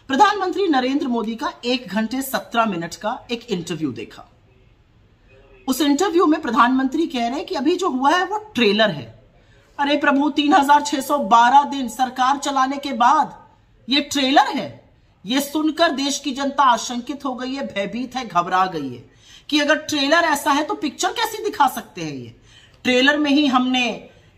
प्रधानमंत्री नरेंद्र मोदी का 1 घंटे 17 मिनट का एक इंटरव्यू देखा। उस इंटरव्यू में प्रधानमंत्री कह रहे हैं कि अभी जो हुआ है वो ट्रेलर है। अरे प्रभु, 3612 दिन सरकार चलाने के बाद ये ट्रेलर है। ये सुनकर देश की जनता आशंकित हो गई है, भयभीत है, घबरा गई है कि अगर ट्रेलर ऐसा है तो पिक्चर कैसी दिखा सकते हैं। ये ट्रेलर में ही हमने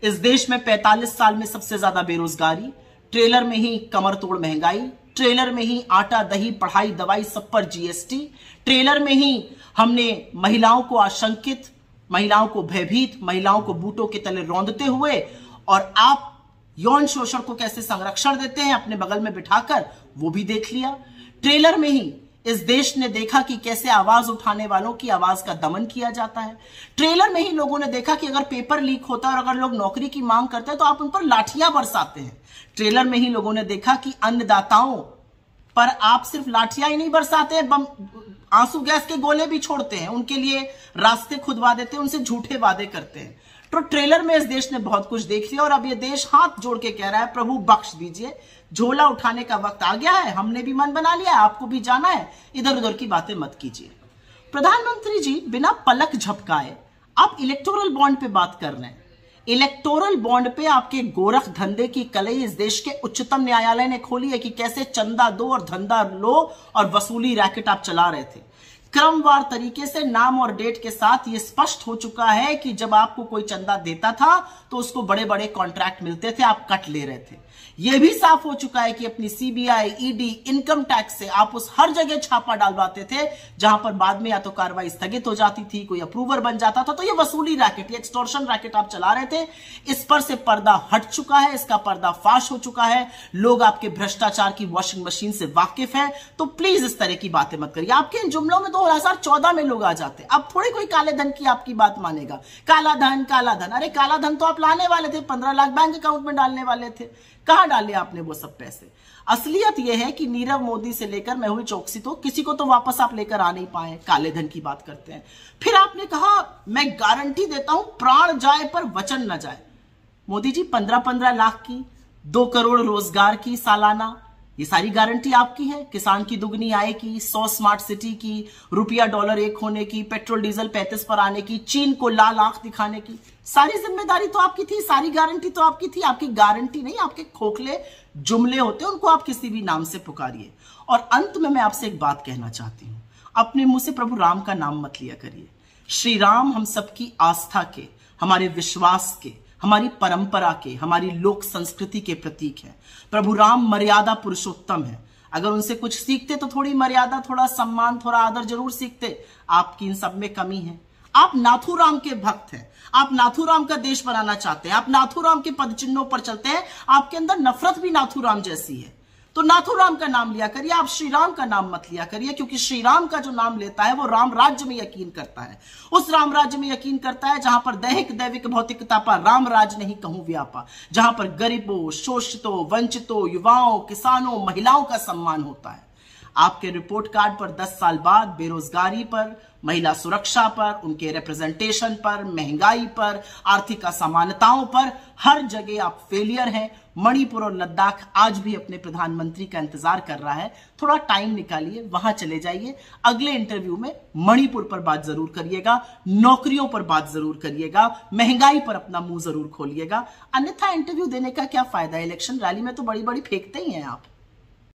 इस देश में 45 साल में सबसे ज्यादा बेरोजगारी, ट्रेलर में ही कमर तोड़ महंगाई, ट्रेलर में ही आटा दही पढ़ाई दवाई सब पर जीएसटी, ट्रेलर में ही हमने महिलाओं को आशंकित, महिलाओं को भयभीत, महिलाओं को बूटों के तले रौंदते हुए, और आप यौन शोषण को कैसे संरक्षण देते हैं अपने बगल में बिठाकर, वो भी देख लिया। ट्रेलर में ही इस देश ने देखा कि कैसे आवाज उठाने वालों की आवाज का दमन किया जाता है। ट्रेलर में ही लोगों ने देखा कि अगर पेपर लीक होता है और अगर लोग नौकरी की मांग करते हैं तो आप उन पर लाठियां बरसाते हैं। ट्रेलर में ही लोगों ने देखा कि अन्नदाताओं पर आप सिर्फ लाठियां ही नहीं बरसाते, बम आंसू गैस के गोले भी छोड़ते हैं, उनके लिए रास्ते खुदवा देते हैं, उनसे झूठे वादे करते हैं। तो ट्रेलर में इस देश ने बहुत कुछ देख लिया और अब ये देश हाथ जोड़ के कह रहा है, प्रभु बख्श दीजिए, झोला उठाने का वक्त आ गया है, हमने भी मन बना लिया है, आपको भी जाना है, इधर उधर की बातें मत कीजिए। प्रधानमंत्री जी बिना पलक झपकाए आप इलेक्टोरल बॉन्ड पे बात कर रहे हैं। इलेक्टोरल बॉन्ड पे आपके गोरख धंधे की कलई इस देश के उच्चतम न्यायालय ने खोली है कि कैसे चंदा दो और धंधा लो और वसूली रैकेट आप चला रहे थे। क्रमवार तरीके से नाम और डेट के साथ यह स्पष्ट हो चुका है कि जब आपको कोई चंदा देता था तो उसको बड़े बड़े कॉन्ट्रैक्ट मिलते थे, आप कट ले रहे थे। यह भी साफ हो चुका है कि अपनी सीबीआई, ईडी, इनकम टैक्स से आप उस हर जगह छापा डालवाते थे जहां पर बाद में या तो कार्रवाई स्थगित हो जाती थी, कोई अप्रूवर बन जाता था। तो यह वसूली रैकेट, ये एक्सटॉर्शन रैकेट आप चला रहे थे। इस पर से पर्दा हट चुका है, इसका पर्दा फाश हो चुका है। लोग आपके भ्रष्टाचार की वॉशिंग मशीन से वाकिफ हैं। तो प्लीज इस तरह की बातें मत करिए। आपके इन जुमलों में 2014 में लोग आ जाते, अब थोड़ी कोई काले धन की आपकी बात मानेगा। काला धन, काला धन, अरे काला धन तो आप लाने वाले थे, 15 लाख बैंक अकाउंट में डालने वाले थे, कहां डाले आपने वो सब पैसे। असलियत यह है कि नीरव मोदी से लेकर मेहुल चोकसी तो किसी को तो वापस आप लेकर आ नहीं पाए। काले धन की बात करते हैं। फिर आपने कहा मैं गारंटी देता हूं प्राण जाए पर वचन न जाए। मोदी जी 15-15 लाख की, 2 करोड़ रोजगार की सालाना, ये सारी गारंटी आपकी है। किसान की दुगनी आय की, 100 स्मार्ट सिटी की, रुपया डॉलर 1 होने की, पेट्रोल डीजल 35 पर आने की, चीन को लाल आंख दिखाने की, सारी जिम्मेदारी तो आपकी थी, सारी गारंटी तो आपकी थी। आपकी गारंटी नहीं, आपके खोखले जुमले होते हैं, उनको आप किसी भी नाम से पुकारिए। और अंत में मैं आपसे एक बात कहना चाहती हूं, अपने मुंह से प्रभु राम का नाम मत लिया करिए। श्री राम हम सबकी आस्था के, हमारे विश्वास के, हमारी परंपरा के, हमारी लोक संस्कृति के प्रतीक है। प्रभु राम मर्यादा पुरुषोत्तम है। अगर उनसे कुछ सीखते तो थोड़ी मर्यादा, थोड़ा सम्मान, थोड़ा आदर जरूर सीखते। आपकी इन सब में कमी है। आप नाथूराम के भक्त हैं, आप नाथूराम का देश बनाना चाहते हैं, आप नाथूराम के पदचिन्हों पर चलते हैं। आपके अंदर नफरत भी नाथूराम जैसी है। तो नाथूराम का नाम लिया करिए, आप श्री राम का नाम मत लिया करिए, क्योंकि श्री राम का जो नाम लेता है वो राम राज्य में यकीन करता है। उस राम राज्य में यकीन करता है जहां पर दैहिक दैविक भौतिकता पर राम राज नहीं कहूं व्यापा, जहां पर गरीबों, शोषितों, वंचितों, युवाओं, किसानों, महिलाओं का सम्मान होता है। आपके रिपोर्ट कार्ड पर 10 साल बाद बेरोजगारी पर, महिला सुरक्षा पर, उनके रिप्रेजेंटेशन पर, महंगाई पर, आर्थिक असमानताओं पर, हर जगह आप फेलियर हैं। मणिपुर और लद्दाख आज भी अपने प्रधानमंत्री का इंतजार कर रहा है। थोड़ा टाइम निकालिए, वहां चले जाइए। अगले इंटरव्यू में मणिपुर पर बात जरूर करिएगा, नौकरियों पर बात जरूर करिएगा, महंगाई पर अपना मुंह जरूर खोलिएगा। अन्यथा इंटरव्यू देने का क्या फायदा? इलेक्शन रैली में तो बड़ी बड़ी फेंकते ही हैं आप।